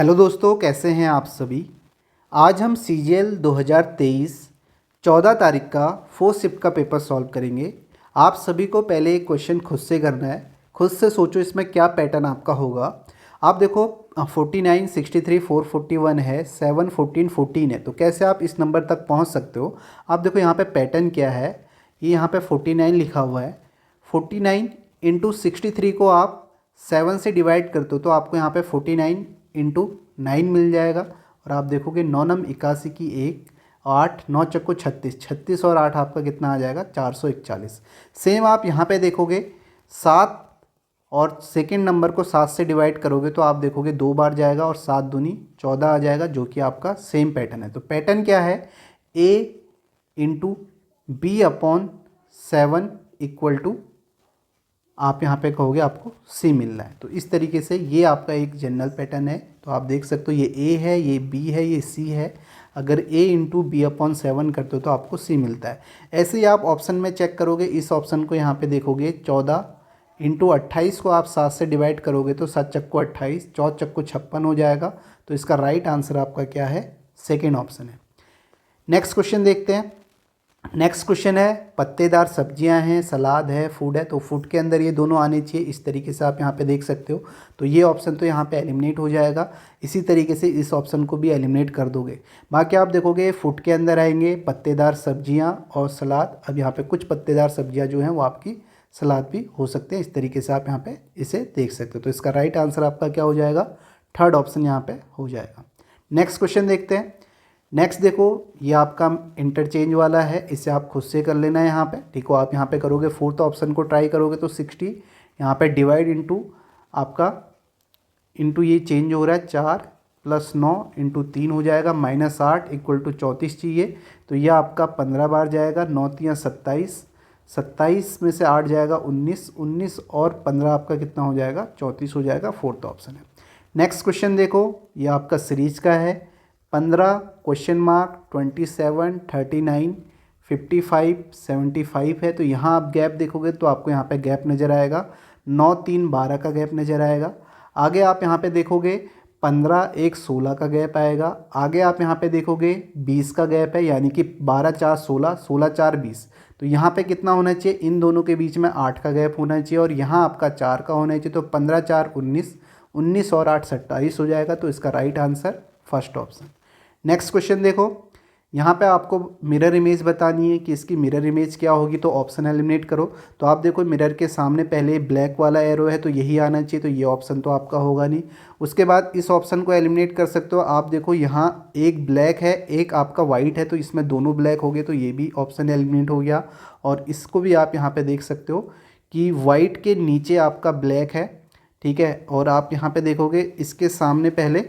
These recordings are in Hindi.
हेलो दोस्तों, कैसे हैं आप सभी। आज हम सीजीएल 2023 14 तारीख का फोर्थ शिफ्ट का पेपर सॉल्व करेंगे। आप सभी को पहले एक क्वेश्चन खुद से करना है। खुद से सोचो इसमें क्या पैटर्न आपका होगा। आप देखो 49, 63, 441 है, 7, 14, 14 है, तो कैसे आप इस नंबर तक पहुंच सकते हो। आप देखो यहाँ पे पैटर्न क्या है। ये यहाँ पे 49 लिखा हुआ है। 49 इंटू 63 को आप 7 से डिवाइड करते हो तो आपको यहाँ पे 49 इंटू 9 मिल जाएगा। और आप देखोगे 9 नम 81 की 1, 8, 9 चक्को 36, 36 और 8 आपका कितना आ जाएगा 441। सेम आप यहाँ पे देखोगे 7 और सेकेंड नंबर को 7 से डिवाइड करोगे तो आप देखोगे 2 बार जाएगा और 7 दूनी 14 आ जाएगा, जो कि आपका सेम पैटर्न है। तो पैटर्न क्या है, A into B upon 7 equal to आप यहाँ पे कहोगे आपको सी मिल रहा है। तो इस तरीके से ये आपका एक जनरल पैटर्न है। तो आप देख सकते हो ये ए है, ये बी है, ये सी है। अगर ए इंटू बी अपॉन 7 करते हो तो आपको सी मिलता है। ऐसे ही आप ऑप्शन में चेक करोगे, इस ऑप्शन को यहाँ पे देखोगे 14 इंटू 28 को आप 7 से डिवाइड करोगे तो 7 चक्को 28, 4 चक्को 56 हो जाएगा। तो इसका राइट आंसर आपका क्या है, सेकेंड ऑप्शन है। नेक्स्ट क्वेश्चन देखते हैं। नेक्स्ट क्वेश्चन है, पत्तेदार सब्जियां हैं, सलाद है, फूड है, तो फूड के अंदर ये दोनों आने चाहिए। इस तरीके से आप यहाँ पे देख सकते हो। तो ये ऑप्शन तो यहाँ पे एलिमिनेट हो जाएगा। इसी तरीके से इस ऑप्शन को भी एलिमिनेट कर दोगे। बाकी आप देखोगे फूड के अंदर आएंगे पत्तेदार सब्जियां और सलाद। अब यहाँ पे कुछ पत्तेदार सब्जियां जो हैं वो आपकी सलाद भी हो सकते हैं। इस तरीके से आप यहाँ पे इसे देख सकते हो। तो इसका राइट आंसर आपका क्या हो जाएगा, थर्ड ऑप्शन यहाँ पे हो जाएगा। नेक्स्ट क्वेश्चन देखते हैं। नेक्स्ट देखो, ये आपका इंटरचेंज वाला है, इसे आप खुद से कर लेना है यहाँ पे। ठीक हो, आप यहाँ पे करोगे फोर्थ ऑप्शन को ट्राई करोगे तो 60 यहाँ पे डिवाइड इंटू आपका इंटू ये चेंज हो रहा है 4 + 9 इंटू 3 हो जाएगा -8 इक्वल टू 34 चाहिए। तो यह आपका 15 बार जाएगा, 9 3 27, 27 में से 8 जाएगा 19, 19 और 15 आपका कितना हो जाएगा 34 हो जाएगा। फोर्थ ऑप्शन है। नेक्स्ट क्वेश्चन देखो, ये आपका सीरीज का है। 15 क्वेश्चन मार्क 27 39 55 75 है। तो यहाँ आप गैप देखोगे तो आपको यहाँ पे गैप नज़र आएगा 9 3 12 का गैप नज़र आएगा। आगे आप यहाँ पे देखोगे 15 1 16 का गैप आएगा। आगे आप यहाँ पे देखोगे 20 का गैप है, यानी कि 12 4 16, 16 4 20। तो यहाँ पे कितना होना चाहिए, इन दोनों के बीच में 8 का गैप होना चाहिए और यहाँ आपका 4 का होना चाहिए। तो 15 4 19, 19 और 8 27 हो जाएगा। तो इसका right answer first option. Next question देखो, यहाँ पे आपको मिरर इमेज बतानी है कि इसकी मिरर इमेज क्या होगी। तो ऑप्शन एलिमिनेट करो। तो आप देखो मिरर के सामने पहले ब्लैक वाला एरो है तो यही आना चाहिए। तो ये ऑप्शन तो आपका होगा नहीं। उसके बाद इस ऑप्शन को एलिमिनेट कर सकते हो। आप देखो यहाँ एक ब्लैक है, एक आपका वाइट है, तो इसमें दोनों ब्लैक हो गए तो ये भी ऑप्शन एलिमिनेट हो गया। और इसको भी आप यहाँ पर देख सकते हो कि वाइट के नीचे आपका ब्लैक है, ठीक है। और आप यहाँ पर देखोगे इसके सामने पहले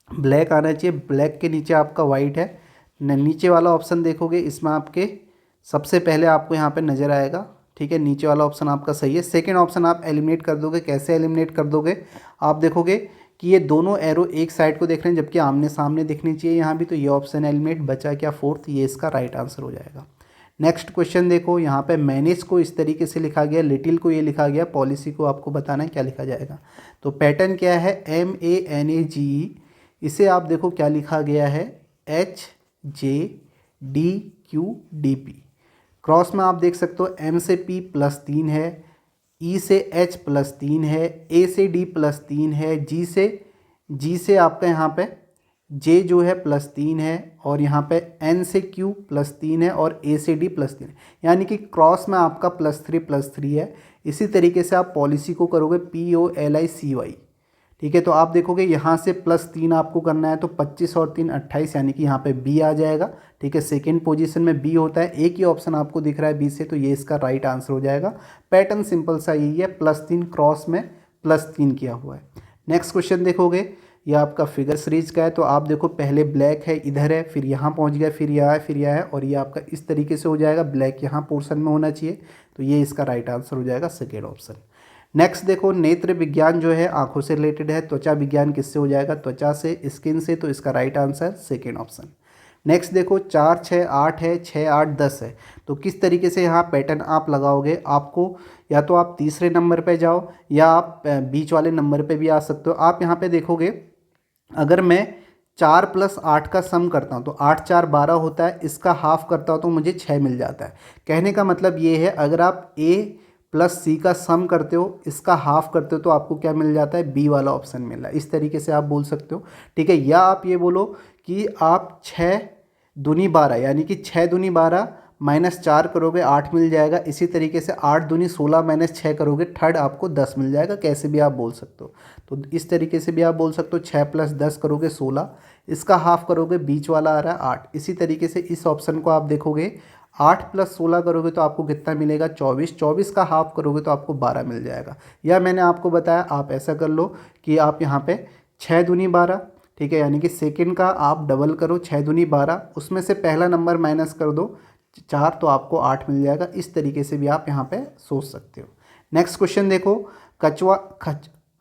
ब्लैक आना चाहिए, ब्लैक के नीचे आपका वाइट है। नीचे वाला ऑप्शन देखोगे इसमें आपके सबसे पहले आपको यहाँ पे नज़र आएगा, ठीक है। नीचे वाला ऑप्शन आपका सही है। सेकंड ऑप्शन आप एलिमिनेट कर दोगे। कैसे एलिमिनेट कर दोगे, आप देखोगे कि ये दोनों एरो एक साइड को देख रहे हैं जबकि आमने सामने दिखनी चाहिए यहाँ भी। तो ये ऑप्शन एलिमिनेट बचा क्या, फोर्थ, ये इसका राइट आंसर हो जाएगा। नेक्स्ट क्वेश्चन देखो, यहाँ पे मैनेज को इस तरीके से लिखा गया, लिटिल को ये लिखा गया, पॉलिसी को आपको बताना है क्या लिखा जाएगा। तो पैटर्न क्या है, MANAGE। इसे आप देखो क्या लिखा गया है, HJDQDP। क्रॉस में आप देख सकते हो M से P +3 है, E से H +3 है, A से D +3 है, G से आपका यहाँ पे J जो है +3 है और यहाँ पे N से Q +3 है और A से D +3 है। यानी कि क्रॉस में आपका +3 है। इसी तरीके से आप पॉलिसी को करोगे POLICY, ठीक है। तो आप देखोगे यहाँ से +3 आपको करना है तो 25 और 3 28, यानी कि यहाँ पे B आ जाएगा, ठीक है। सेकेंड पोजीशन में B होता है। एक ही ऑप्शन आपको दिख रहा है B से, तो ये इसका राइट आंसर हो जाएगा। पैटर्न सिंपल सा यही है, +3 क्रॉस में +3 किया हुआ है। नेक्स्ट क्वेश्चन देखोगे, ये आपका फिगर सीरीज का है। तो आप देखो पहले ब्लैक है, इधर है, फिर यहाँ पहुँच गया, फिर यहाँ है, फिर यहाँ है, और ये आपका इस तरीके से हो जाएगा। ब्लैक यहाँ पोर्शन में होना चाहिए। तो ये इसका राइट आंसर हो जाएगा, सेकेंड ऑप्शन। नेक्स्ट देखो, नेत्र विज्ञान जो है आंखों से रिलेटेड है। त्वचा विज्ञान किससे हो जाएगा, त्वचा से, स्किन से। तो इसका right answer second option. Next देखो, 4 6 8 है, 6 8 10 है। तो किस तरीके से यहाँ पैटर्न आप लगाओगे, आपको या तो आप तीसरे नंबर पे जाओ या आप बीच वाले नंबर पे भी आ सकते हो। आप यहाँ पे देखोगे अगर मैं 4+8 का सम करता हूँ तो 8×4=12 होता है, इसका हाफ करता हूँ तो मुझे 6 मिल जाता है। कहने का मतलब ये है, अगर आप ए प्लस सी का सम करते हो, इसका हाफ करते हो, तो आपको क्या मिल जाता है, बी वाला ऑप्शन मिल रहा है। इस तरीके से आप बोल सकते हो, ठीक है। या आप ये बोलो कि आप 6×2=12 यानी कि 6×2=12 -4 करोगे 8 मिल जाएगा। इसी तरीके से 8×2=16 -6 करोगे, थर्ड आपको 10 मिल जाएगा। कैसे भी आप बोल सकते हो, तो इस तरीके से भी आप बोल सकते हो। 6+10 करोगे 16, इसका हाफ करोगे, बीच वाला आ रहा है 8। इसी तरीके से इस ऑप्शन को आप देखोगे, 8+16 करोगे तो आपको कितना मिलेगा, 24। 24 का हाफ करोगे तो आपको 12 मिल जाएगा। या मैंने आपको बताया, आप ऐसा कर लो कि आप यहाँ पे 6×2=12, ठीक है, यानी कि सेकंड का आप डबल करो, 6×2=12, उसमें से पहला नंबर माइनस कर दो 4, तो आपको 8 मिल जाएगा। इस तरीके से भी आप यहाँ पे सोच सकते हो। नेक्स्ट क्वेश्चन देखो,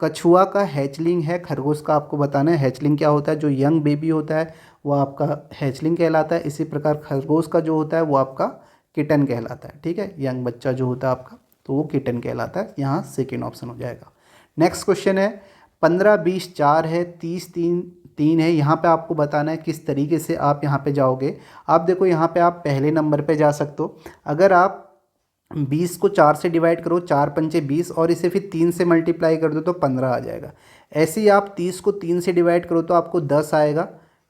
कछुआ का हैचलिंग है, खरगोश का आपको बताना है। हैचलिंग क्या होता है, जो यंग बेबी होता है वो आपका हैचलिंग कहलाता है। इसी प्रकार खरगोश का जो होता है वो आपका किटन कहलाता है, ठीक है। यंग बच्चा जो होता है आपका, तो वो किटन कहलाता है। यहाँ सेकेंड ऑप्शन हो जाएगा। नेक्स्ट क्वेश्चन है, 15, 20 4 है, 30 3 है। यहाँ पे आपको बताना है किस तरीके से आप यहाँ पे जाओगे। आप देखो, यहाँ पे आप पहले नंबर पे जा सकते हो। अगर आप 20 को 4 से डिवाइड करो, 4×5=20, और इसे फिर 3 से मल्टीप्लाई कर दो तो 15 आ जाएगा। ऐसे ही आप 30 को 3 से डिवाइड करो तो आपको 10 आएगा,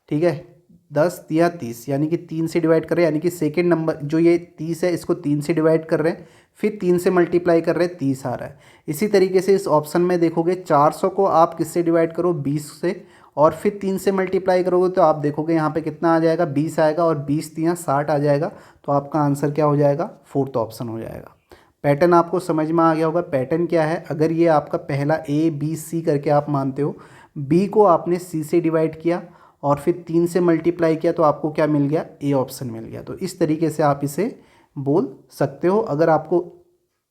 ठीक है। 10 या 30 यानी कि 3 से डिवाइड कर रहे हैं, यानी कि सेकेंड नंबर जो ये 30 है इसको 3 से डिवाइड कर रहे हैं, फिर 3 से मल्टीप्लाई कर रहे हैं, 30 आ रहा है। इसी तरीके से इस ऑप्शन में देखोगे, 400 को आप किससे डिवाइड करो, 20 से, और फिर 3 से मल्टीप्लाई करोगे तो आप देखोगे यहाँ पे कितना आ जाएगा, 20 आएगा, और 20×3=60 आ जाएगा। तो आपका आंसर क्या हो जाएगा, फोर्थ ऑप्शन हो जाएगा। पैटर्न आपको समझ में आ गया होगा। पैटर्न क्या है, अगर ये आपका पहला ए बी सी करके आप मानते हो, बी को आपने सी से डिवाइड किया और फिर 3 से मल्टीप्लाई किया, तो आपको क्या मिल गया, ए ऑप्शन मिल गया। तो इस तरीके से आप इसे बोल सकते हो अगर आपको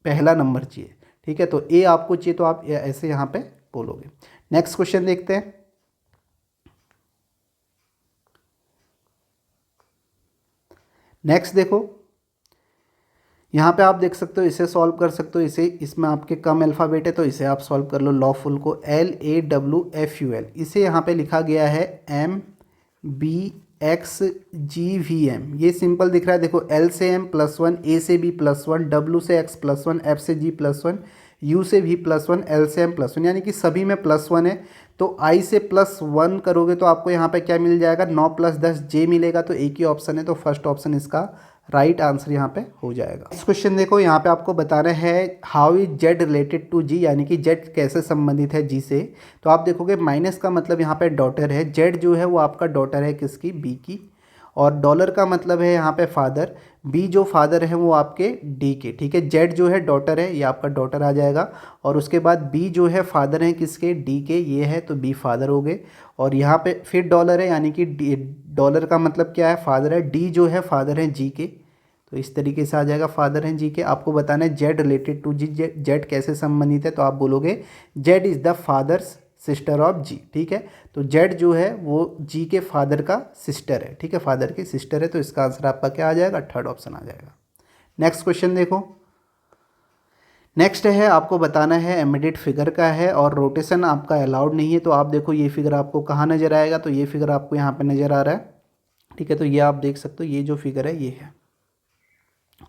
पहला नंबर चाहिए, ठीक है। तो ए आपको चाहिए तो आप ऐसे यहाँ पे बोलोगे। नेक्स्ट क्वेश्चन देखते हैं। नेक्स्ट देखो, यहाँ पे आप देख सकते हो, इसे सॉल्व कर सकते हो। इसे, इसमें आपके कम अल्फ़ाबेट है तो इसे आप सॉल्व कर लो। लॉफुल को LAWFUL, इसे यहाँ पे लिखा गया है MBXGVM। ये सिंपल दिख रहा है, देखो, L से M +1, A से B +1, W से X +1, F से G +1, U से V +1, L से M +1, यानी कि सभी में +1 है। तो I से +1 करोगे तो आपको यहाँ पे क्या मिल जाएगा, 9 + 10 J मिलेगा। तो एक ही ऑप्शन है, तो फर्स्ट ऑप्शन इसका राइट आंसर यहाँ पे हो जाएगा। इस क्वेश्चन देखो, यहाँ पे आपको बताना है how is Z related to G, यानी कि जेड कैसे संबंधित है जी से। तो आप देखोगे, माइनस का मतलब यहाँ पे डॉटर है, जेड जो है वो आपका डॉटर है किसकी, बी की। और डॉलर का मतलब है यहाँ पे फादर, बी जो फादर है वो आपके डी के, ठीक है। जेड जो है डॉटर है, ये आपका डॉटर आ जाएगा। और उसके बाद बी जो है फादर है किसके, डी के, ये है, तो बी फादर हो गए। और यहाँ पे फिर डॉलर है, यानी कि डॉलर का मतलब क्या है, फादर है। डी जो है फादर है जी के, तो इस तरीके से आ जाएगा, फादर हैं जी के। आपको बताना है Z related to G, Z कैसे संबंधित है। तो आप बोलोगे Z is the father's sister of G, ठीक है। तो जेड जो है वो जी के फादर का सिस्टर है, ठीक है, फादर की सिस्टर है। तो इसका आंसर आपका क्या आ जाएगा, थर्ड ऑप्शन आ जाएगा। नेक्स्ट क्वेश्चन देखो, नेक्स्ट है, आपको बताना है एम्बेडेड फिगर का है और रोटेशन आपका अलाउड नहीं है। तो आप देखो, ये फिगर आपको कहाँ नज़र आएगा, तो ये फिगर आपको यहाँ पे नज़र आ रहा है, ठीक है। तो ये आप देख सकते हो, ये जो फिगर है ये है।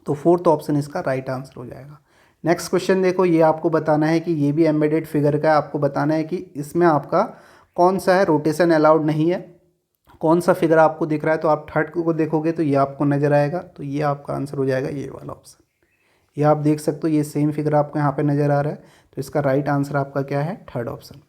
तो फोर्थ ऑप्शन इसका राइट आंसर हो जाएगा। नेक्स्ट क्वेश्चन देखो, ये आपको बताना है कि ये भी एम्बेडेड फिगर का है। आपको बताना है कि इसमें आपका कौन सा है, रोटेशन अलाउड नहीं है, कौन सा फिगर आपको दिख रहा है। तो आप थर्ड को देखोगे तो ये आपको नज़र आएगा, तो ये आपका आंसर हो जाएगा, ये वाला ऑप्शन। ये आप देख सकते हो, ये सेम फिगर आपको यहाँ पे नज़र आ रहा है। तो इसका राइट आंसर आपका क्या है, थर्ड ऑप्शन।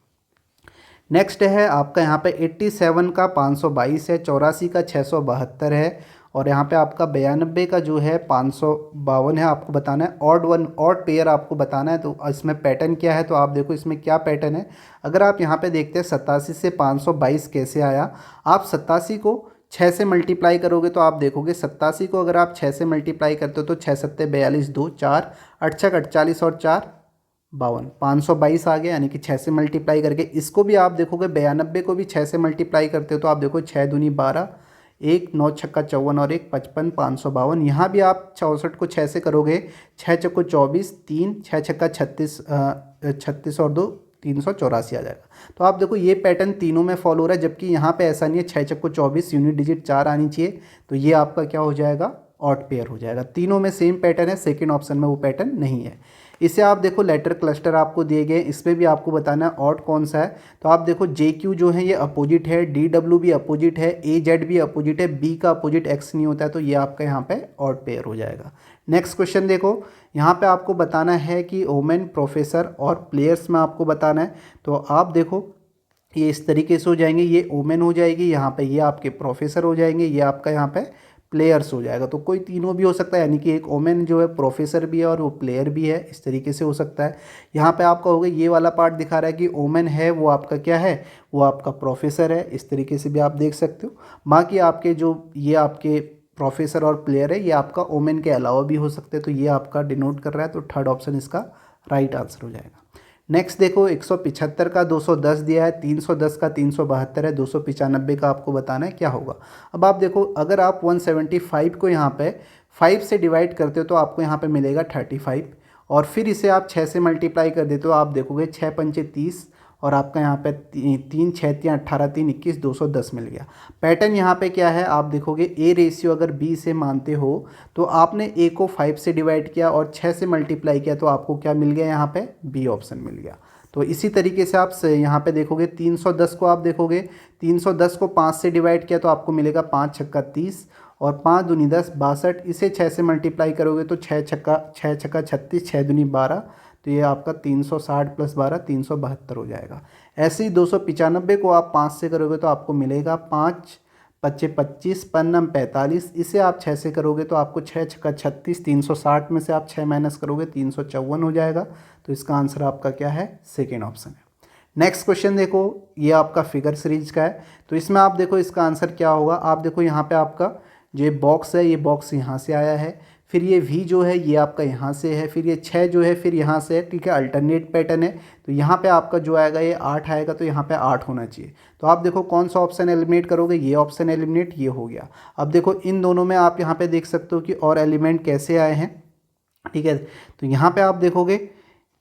नेक्स्ट है आपका यहाँ पे 87 का 522 है, 84 का 672 है, और यहाँ पे आपका 92 का जो है 552 है। आपको बताना है ऑड पेयर आपको बताना है। तो इसमें पैटर्न क्या है, तो आप देखो इसमें क्या पैटर्न है। अगर आप यहाँ पे देखते हैं 87 से 522 कैसे आया, आप 87 को 6 से मल्टीप्लाई करोगे तो आप देखोगे 87 को अगर आप 6 से मल्टीप्लाई करते हो तो 6 7 42, 2 4 8 6 48 और 4 52, 522 आ गया। यानी कि 6 से मल्टीप्लाई करके इसको भी आप देखोगे, 92 को भी 6 से मल्टीप्लाई करते हो तो आप देखो 6 दूनी 12, 1 9 छक्का 54 और 1 55, 552। यहाँ भी आप 64 को 6 से करोगे, 6 चक्को 24, 3 6 छक्का 36, 36 और 2 384 आ जाएगा। तो आप देखो ये पैटर्न तीनों में फॉलो हो रहा है, जबकि यहाँ पे ऐसा नहीं है, 6 चक्को 24 यूनिट डिजिट 4 आनी चाहिए, तो ये आपका क्या हो जाएगा, ऑड पेयर हो जाएगा। तीनों में सेम पैटर्न है, सेकेंड ऑप्शन में वो पैटर्न नहीं है। इसे आप देखो लेटर क्लस्टर आपको दिए गए, इसमें भी आपको बताना है ऑड कौन सा है। तो आप देखो जे क्यू जो है ये अपोजिट है, डी डब्ल्यू भी अपोजिट है, ए जेड भी अपोजिट है, बी का अपोजिट एक्स नहीं होता है, तो ये आपका यहाँ पे ऑड पेयर हो जाएगा। नेक्स्ट क्वेश्चन देखो, यहाँ पे आपको बताना है कि ओमेन, प्रोफेसर और प्लेयर्स में आपको बताना है। तो आप देखो ये इस तरीके से हो जाएंगे, ये ओमेन हो जाएगी, यहाँ पे ये आपके प्रोफेसर हो जाएंगे, ये आपका यहाँ पे प्लेयर्स हो जाएगा। तो कोई तीनों भी हो सकता है, यानी कि एक ओमेन जो है प्रोफेसर भी है और वो प्लेयर भी है, इस तरीके से हो सकता है। यहाँ पे आपका होगा ये वाला पार्ट दिखा रहा है कि ओमेन है वो आपका क्या है, वो आपका प्रोफेसर है, इस तरीके से भी आप देख सकते हो। बाकी आपके जो ये आपके प्रोफेसर और प्लेयर है ये आपका ओमेन के अलावा भी हो सकते हैं, तो ये आपका डिनोट कर रहा है, तो थर्ड ऑप्शन इसका राइट आंसर हो जाएगा। नेक्स्ट देखो 175 का 210 दिया है, 310 का 372 है, 295 का आपको बताना है क्या होगा। अब आप देखो अगर आप 175 को यहाँ पे 5 से डिवाइड करते हो तो आपको यहाँ पे मिलेगा 35, और फिर इसे आप 6 से मल्टीप्लाई कर देते हो, आप देखोगे 6 पंचे 30 और आपका यहाँ पे 3 6 3 18 3 21 210 मिल गया। पैटर्न यहाँ पे क्या है, आप देखोगे ए रेशियो अगर बी से मानते हो तो आपने ए को 5 से डिवाइड किया और 6 से मल्टीप्लाई किया, तो आपको क्या मिल गया, यहाँ पे बी ऑप्शन मिल गया। तो इसी तरीके से आप यहाँ पे देखोगे 310 को आप देखोगे 310 को 5 से डिवाइड किया तो आपको मिलेगा 5 छक्का 30 और 5 दूनी 10 62, इसे 6 से मल्टीप्लाई करोगे तो 6 छक्का 36 6 दूनी 12, तो ये आपका 360 प्लस 12 372 हो जाएगा। ऐसे ही 295 को आप 5 से करोगे तो आपको मिलेगा 5 पच्चे 25 पन्नम 45, इसे आप 6 से करोगे तो आपको 6 छक्का 36, 360 में से आप 6 माइनस करोगे 354 हो जाएगा। तो इसका आंसर आपका क्या है, सेकेंड ऑप्शन है। नेक्स्ट क्वेश्चन देखो, ये आपका फिगर सीरीज का है, तो इसमें आप देखो इसका आंसर क्या होगा। आप देखो यहाँ पे आपका जो बॉक्स है, ये बॉक्स यहाँ से आया है, फिर ये V जो है ये आपका यहाँ से है, फिर ये 6 जो है फिर यहाँ से है, ठीक है, अल्टरनेट पैटर्न है। तो यहाँ पे आपका जो आएगा ये 8 आएगा, तो यहाँ पे 8 होना चाहिए। तो आप देखो कौन सा ऑप्शन एलिमिनेट करोगे, ये ऑप्शन एलिमिनेट, ये हो गया। अब देखो इन दोनों में आप यहाँ पे देख सकते हो कि और एलिमेंट कैसे आए हैं, ठीक है। तो यहाँ पे आप देखोगे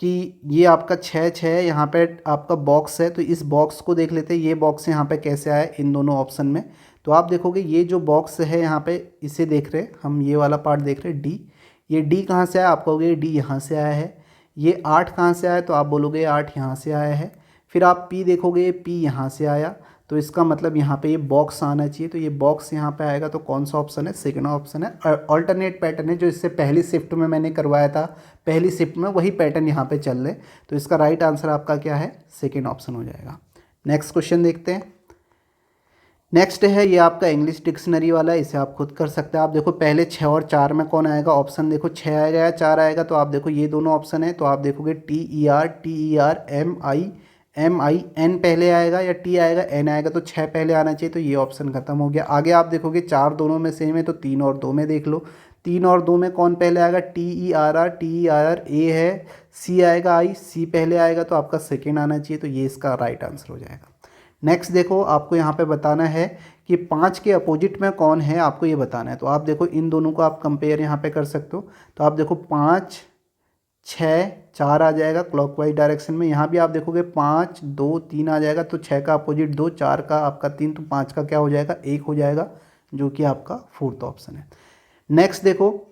कि ये आपका 6 है, यहाँ पे आपका बॉक्स है, तो इस बॉक्स को देख लेते हैं, ये बॉक्स यहाँ पे कैसे आया इन दोनों ऑप्शन में। तो आप देखोगे ये जो बॉक्स है यहाँ पे, इसे देख रहे हैं हम, ये वाला पार्ट देख रहे हैं डी, ये डी कहाँ से आया, आप कहोगे डी यहाँ से आया है। ये 8 कहाँ से आया, तो आप बोलोगे 8 यहाँ से आया है। फिर आप पी देखोगे, पी यहाँ से आया, तो इसका मतलब यहाँ पे ये बॉक्स आना चाहिए, तो ये बॉक्स यहाँ पे आएगा। तो कौन सा ऑप्शन है, सेकंड ऑप्शन है। अल्टरनेट पैटर्न है, जो इससे पहली शिफ्ट में मैंने करवाया था, पहली शिफ्ट में वही पैटर्न यहाँ पे चल रहे, तो इसका राइट आंसर आपका क्या है, सेकेंड ऑप्शन हो जाएगा। नेक्स्ट क्वेश्चन देखते हैं। नेक्स्ट है ये आपका इंग्लिश डिक्शनरी वाला है, इसे आप खुद कर सकते हैं। आप देखो पहले 6 और 4 में कौन आएगा, ऑप्शन देखो 6 आएगा या 4 आएगा। तो आप देखो ये दोनों ऑप्शन है, तो आप देखोगे TER MIN पहले आएगा या T आएगा N आएगा, तो 6 पहले आना चाहिए, तो ये ऑप्शन खत्म हो गया। आगे आप देखोगे 4 दोनों में सेम है, तो 3 और 2 में देख लो, 3 और 2 में कौन पहले आएगा, TERR A है, C आएगा I, C पहले आएगा, तो आपका सेकेंड आना चाहिए, तो ये इसका राइट आंसर हो जाएगा। नेक्स्ट देखो, आपको यहाँ पे बताना है कि 5 के अपोजिट में कौन है, आपको ये बताना है। तो आप देखो इन दोनों को आप कंपेयर यहाँ पे कर सकते हो। तो आप देखो 5 6 4 आ जाएगा क्लॉकवाइज डायरेक्शन में, यहाँ भी आप देखोगे 5 2 3 आ जाएगा, तो 6 का अपोजिट 2, 4 का आपका 3, तो 5 का क्या हो जाएगा, 1 हो जाएगा, जो कि आपका फोर्थ ऑप्शन है। नेक्स्ट देखो,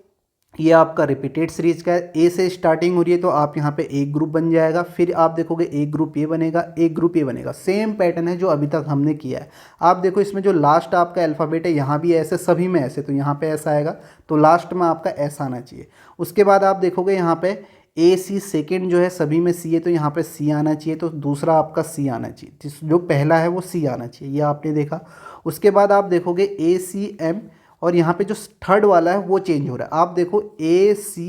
ये आपका रिपीटेड सीरीज का है, ए से स्टार्टिंग हो रही है, तो आप यहाँ पे एक ग्रुप बन जाएगा, फिर आप देखोगे एक ग्रुप ये बनेगा, एक ग्रुप ये बनेगा। सेम पैटर्न है जो अभी तक हमने किया है। आप देखो इसमें जो लास्ट आपका अल्फ़ाबेट है, यहाँ भी ऐसे, सभी में ऐसे, तो यहाँ पे ऐसा आएगा, तो लास्ट में आपका ऐसा आना चाहिए। उसके बाद आप देखोगे यहाँ पे AC सेकेंड जो है सभी में C है, तो यहाँ पे C आना चाहिए, तो दूसरा आपका C आना चाहिए, जो पहला है वो C आना चाहिए, ये आपने देखा। उसके बाद आप देखोगे ACM, और यहाँ पे जो थर्ड वाला है वो चेंज हो रहा है। आप देखो AC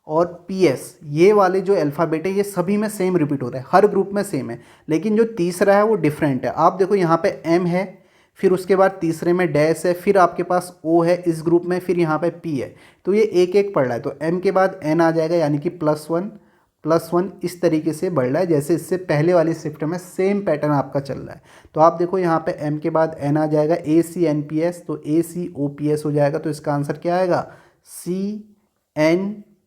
और PS, ये वाले जो अल्फ़ाबेट है ये सभी में सेम रिपीट हो रहा है, हर ग्रुप में सेम है, लेकिन जो तीसरा है वो डिफरेंट है। आप देखो यहाँ पे M है, फिर उसके बाद तीसरे में डैश है, फिर आपके पास O है इस ग्रुप में, फिर यहाँ पे P है, तो ये एक एक पढ़ रहा है। तो M के बाद N आ जाएगा, यानी कि +1 इस तरीके से बढ़ रहा है, जैसे इससे पहले वाली शिफ्ट में सेम पैटर्न आपका चल रहा है। तो आप देखो यहाँ पे M के बाद N आ जाएगा, ACNPS, तो ACOPS हो जाएगा, तो इसका आंसर क्या आएगा,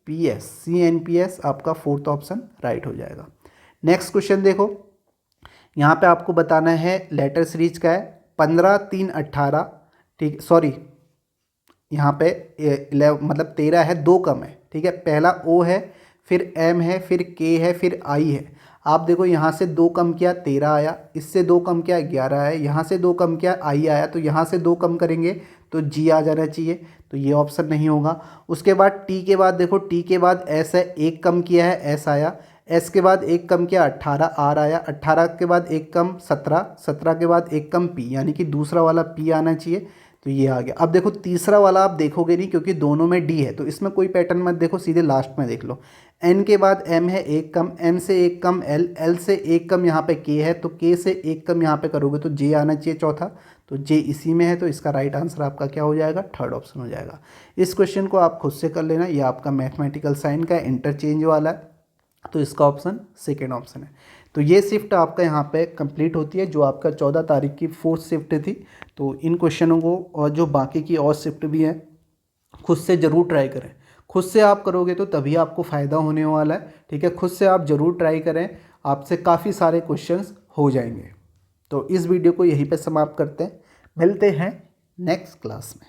CNPS आपका फोर्थ ऑप्शन राइट हो जाएगा। नेक्स्ट क्वेश्चन देखो, यहाँ पे आपको बताना है लेटर सीरीज का है 15 3 18, ठीक, सॉरी यहाँ पे 11 मतलब 13 है, 2 कम है, ठीक है। पहला ओ है, फिर एम है, फिर के है, फिर आई है। आप देखो यहाँ से 2 कम किया 13 आया, इससे 2 कम किया 11 आया, यहाँ से 2 कम किया आई आया, तो यहाँ से 2 कम करेंगे तो जी आ जाना चाहिए, तो ये ऑप्शन नहीं होगा। उसके बाद टी के बाद देखो, टी के बाद एस है, 1 कम किया है एस आया, एस के बाद 1 कम किया 18 आर आया, 18 के बाद 1 कम 17, 17 के बाद 1 कम पी, यानी कि दूसरा वाला पी आना चाहिए, तो ये आ गया। अब देखो तीसरा वाला आप देखोगे नहीं क्योंकि दोनों में डी है, तो इसमें कोई पैटर्न मत देखो, सीधे लास्ट में देख लो। एन के बाद एम है, 1 कम, एम से 1 कम एल, एल से 1 कम यहाँ पे के है, तो के से 1 कम यहाँ पे करोगे तो जे आना चाहिए चौथा, तो जे इसी में है, तो इसका राइट आंसर आपका क्या हो जाएगा, थर्ड ऑप्शन हो जाएगा। इस क्वेश्चन को आप खुद से कर लेना, ये आपका मैथमेटिकल साइन का इंटरचेंज वाला है, तो इसका ऑप्शन सेकेंड ऑप्शन है। तो ये शिफ्ट आपका यहाँ पे कंप्लीट होती है, जो आपका 14 तारीख की फोर्थ शिफ्ट थी। तो इन क्वेश्चनों को और जो बाकी की और शिफ्ट भी हैं खुद से ज़रूर ट्राई करें। खुद से आप करोगे तो तभी आपको फ़ायदा होने वाला है, ठीक है। खुद से आप ज़रूर ट्राई करें, आपसे काफ़ी सारे क्वेश्चंस हो जाएंगे। तो इस वीडियो को यहीं पे समाप्त करते हैं, मिलते हैं नेक्स्ट क्लास में।